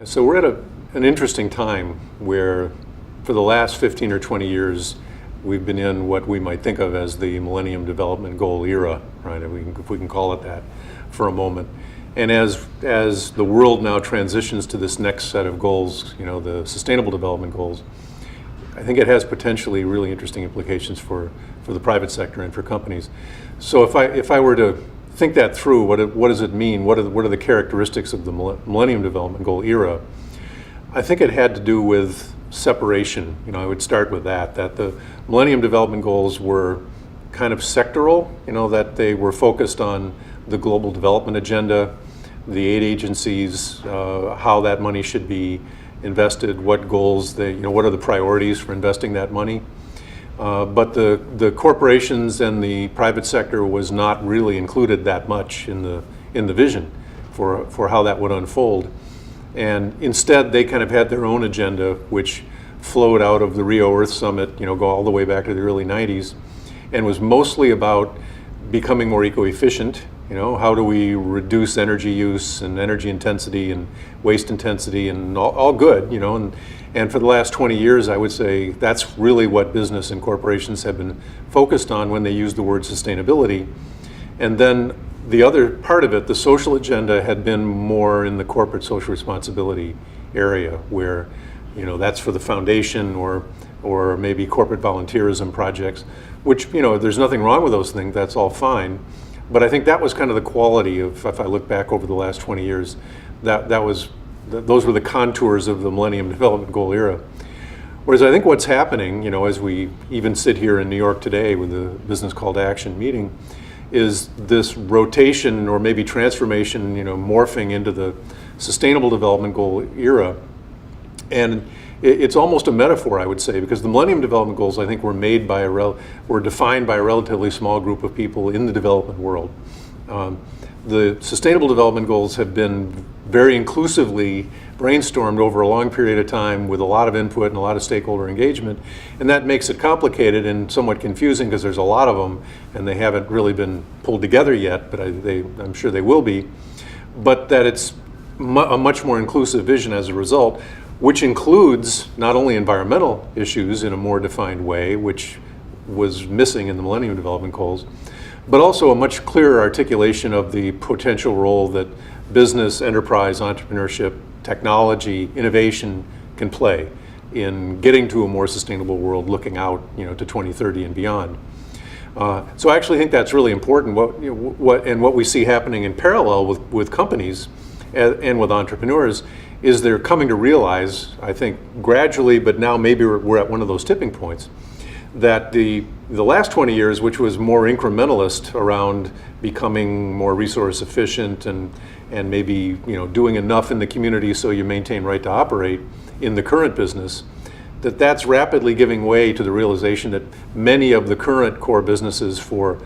So we're at an interesting time where for the last 15 or 20 years, we've been in what we might think of as the Millennium Development Goal era, right? If we can call it that for a moment. And as the world now transitions to this next set of goals, the Sustainable Development Goals, I think it has potentially really interesting implications for the private sector and for companies. So if I were to think that through, what does it mean? What are the characteristics of the Millennium Development Goal era? I think it had to do with separation. I would start with that the Millennium Development Goals were kind of sectoral, that they were focused on the global development agenda, the aid agencies, how that money should be invested, what goals what are the priorities for investing that money. But the corporations and the private sector was not really included that much in the vision for how that would unfold. And instead, they kind of had their own agenda, which flowed out of the Rio Earth Summit, go all the way back to the early 90s, and was mostly about becoming more eco-efficient. How do we reduce energy use and energy intensity and waste intensity, and all good, and for the last 20 years, I would say that's really what business and corporations have been focused on when they use the word sustainability. And then the other part of it, the social agenda, had been more in the corporate social responsibility area, where that's for the foundation or maybe corporate volunteerism projects, which there's nothing wrong with those things, that's all fine. But I think that was kind of the quality of, if I look back over the last 20 years, those were the contours of the Millennium Development Goal era. Whereas I think what's happening, as we even sit here in New York today with the Business Call to Action meeting, is this rotation or maybe transformation, morphing into the Sustainable Development Goal era. And it's almost a metaphor, I would say, because the Millennium Development Goals, I think, were defined by a relatively small group of people in the development world. The Sustainable Development Goals have been very inclusively brainstormed over a long period of time with a lot of input and a lot of stakeholder engagement, and that makes it complicated and somewhat confusing because there's a lot of them and they haven't really been pulled together yet, but I'm sure they will be. But that it's a much more inclusive vision as a result, which includes not only environmental issues in a more defined way, which was missing in the Millennium Development Goals, but also a much clearer articulation of the potential role that business, enterprise, entrepreneurship, technology, innovation can play in getting to a more sustainable world, looking out to 2030 and beyond. So I actually think that's really important. What we see happening in parallel with companies and with entrepreneurs is they're coming to realize, I think gradually, but now maybe we're at one of those tipping points, that the last 20 years, which was more incrementalist around becoming more resource efficient and maybe doing enough in the community so you maintain right to operate in the current business, that's rapidly giving way to the realization that many of the current core businesses for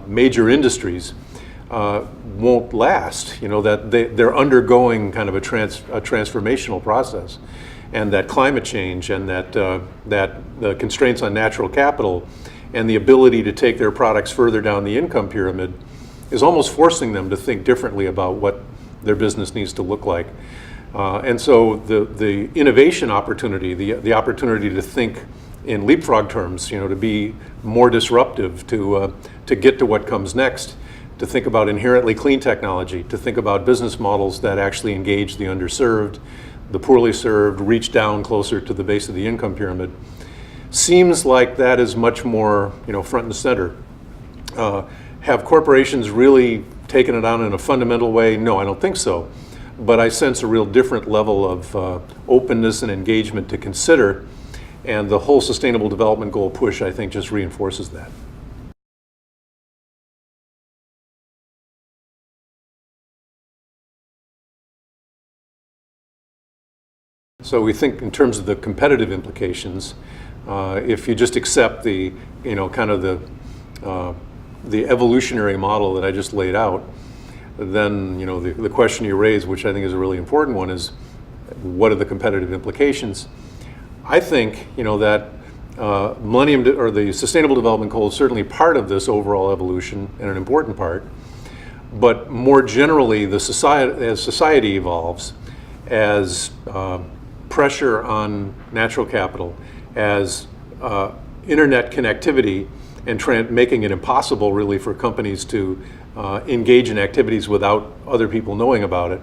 major industries won't last, that they're undergoing kind of a transformational process, and that climate change and that the constraints on natural capital and the ability to take their products further down the income pyramid is almost forcing them to think differently about what their business needs to look like. And so the innovation opportunity, the opportunity to think in leapfrog terms, to be more disruptive, to get to what comes next, to think about inherently clean technology, to think about business models that actually engage the underserved, the poorly served, reach down closer to the base of the income pyramid, seems like that is much more front and center. Have corporations really taken it on in a fundamental way? No, I don't think so. But I sense a real different level of openness and engagement to consider, and the whole Sustainable Development Goal push, I think, just reinforces that. So we think in terms of the competitive implications, if you just accept the evolutionary model that I just laid out, then the question you raise, which I think is a really important one, is what are the competitive implications? I think that the Sustainable Development Goal is certainly part of this overall evolution and an important part. But more generally, as society evolves, as pressure on natural capital, as internet connectivity, and making it impossible really for companies to engage in activities without other people knowing about it,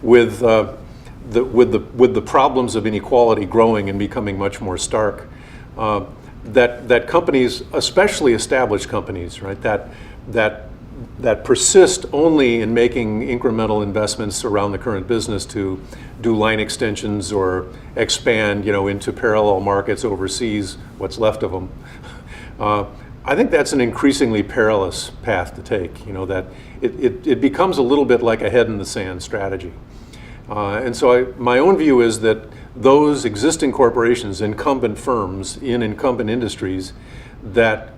with the problems of inequality growing and becoming much more stark, that companies, especially established companies, right, that persist only in making incremental investments around the current business to do line extensions or expand, into parallel markets overseas, what's left of them. I think that's an increasingly perilous path to take. That it becomes a little bit like a head in the sand strategy. And so my own view is that those existing corporations, incumbent firms in incumbent industries that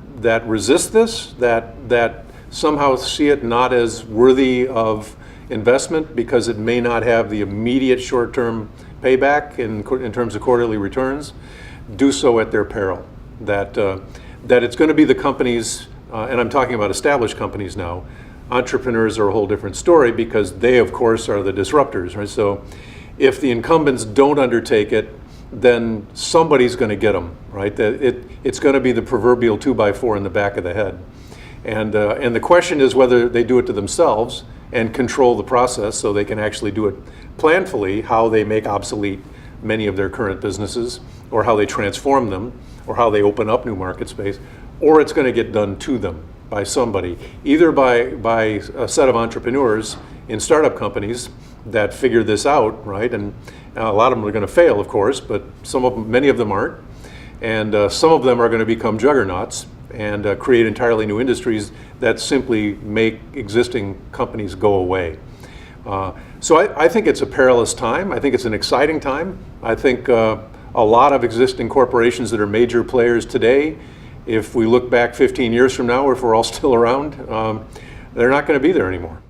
resist this, that somehow see it not as worthy of investment because it may not have the immediate short-term payback in terms of quarterly returns, do so at their peril. That it's going to be the companies, and I'm talking about established companies now. Entrepreneurs are a whole different story because they, of course, are the disruptors, right? So if the incumbents don't undertake it, then somebody's going to get them, right? It's going to be the proverbial 2x4 in the back of the head. And the question is whether they do it to themselves and control the process so they can actually do it planfully, how they make obsolete many of their current businesses, or how they transform them, or how they open up new market space, or it's going to get done to them by somebody, either by a set of entrepreneurs in startup companies that figure this out, right? And a lot of them are going to fail, of course, but many of them aren't. And some of them are going to become juggernauts and create entirely new industries that simply make existing companies go away. So I think it's a perilous time. I think it's an exciting time. I think a lot of existing corporations that are major players today, if we look back 15 years from now, or if we're all still around, they're not going to be there anymore.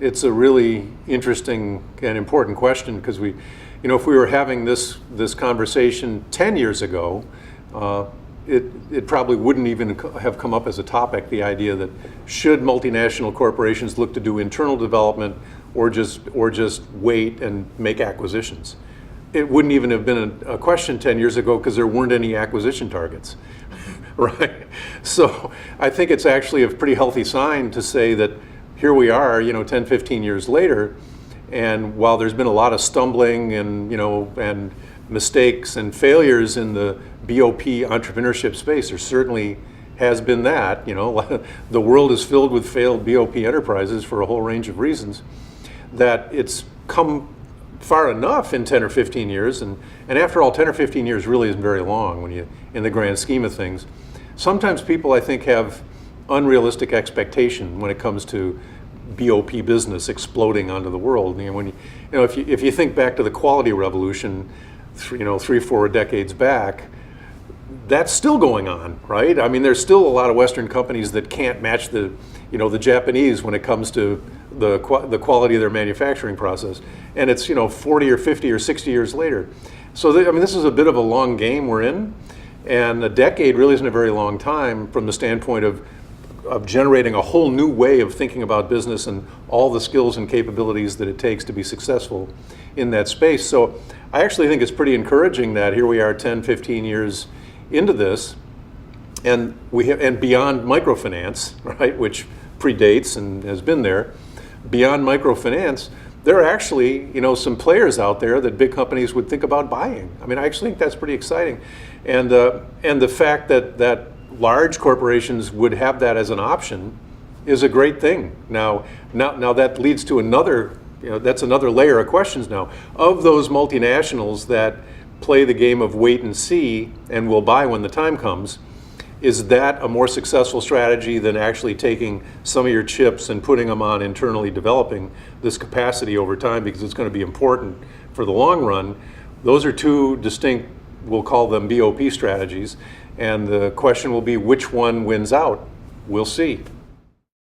It's a really interesting and important question because if we were having this conversation 10 years ago, it probably wouldn't even have come up as a topic, the idea that should multinational corporations look to do internal development or just wait and make acquisitions. It wouldn't even have been a question 10 years ago because there weren't any acquisition targets, right? So I think it's actually a pretty healthy sign to say that here we are, 10, 15 years later, and while there's been a lot of stumbling and mistakes and failures in the BOP entrepreneurship space, there certainly has been that. The world is filled with failed BOP enterprises for a whole range of reasons, that it's come far enough in 10 or 15 years, and after all, 10 or 15 years really isn't very long in the grand scheme of things. Sometimes people, I think, have unrealistic expectation when it comes to BOP business exploding onto the world. If you think back to the quality revolution, 3-4 decades back, that's still going on, right? I mean, there's still a lot of Western companies that can't match the Japanese when it comes to the quality of their manufacturing process, and it's 40 or 50 or 60 years later. So this is a bit of a long game we're in, and a decade really isn't a very long time from the standpoint of generating a whole new way of thinking about business and all the skills and capabilities that it takes to be successful in that space. So I actually think it's pretty encouraging that here we are 10, 15 years into this, and beyond microfinance, right, which predates and has been there, beyond microfinance, there are actually some players out there that big companies would think about buying. I actually think that's pretty exciting, and the fact that large corporations would have that as an option is a great thing. Now that leads to another, that's another layer of questions now. Of those multinationals that play the game of wait and see and will buy when the time comes, is that a more successful strategy than actually taking some of your chips and putting them on internally developing this capacity over time, because it's going to be important for the long run? Those are two distinct, we'll call them BOP strategies. And the question will be which one wins out. We'll see.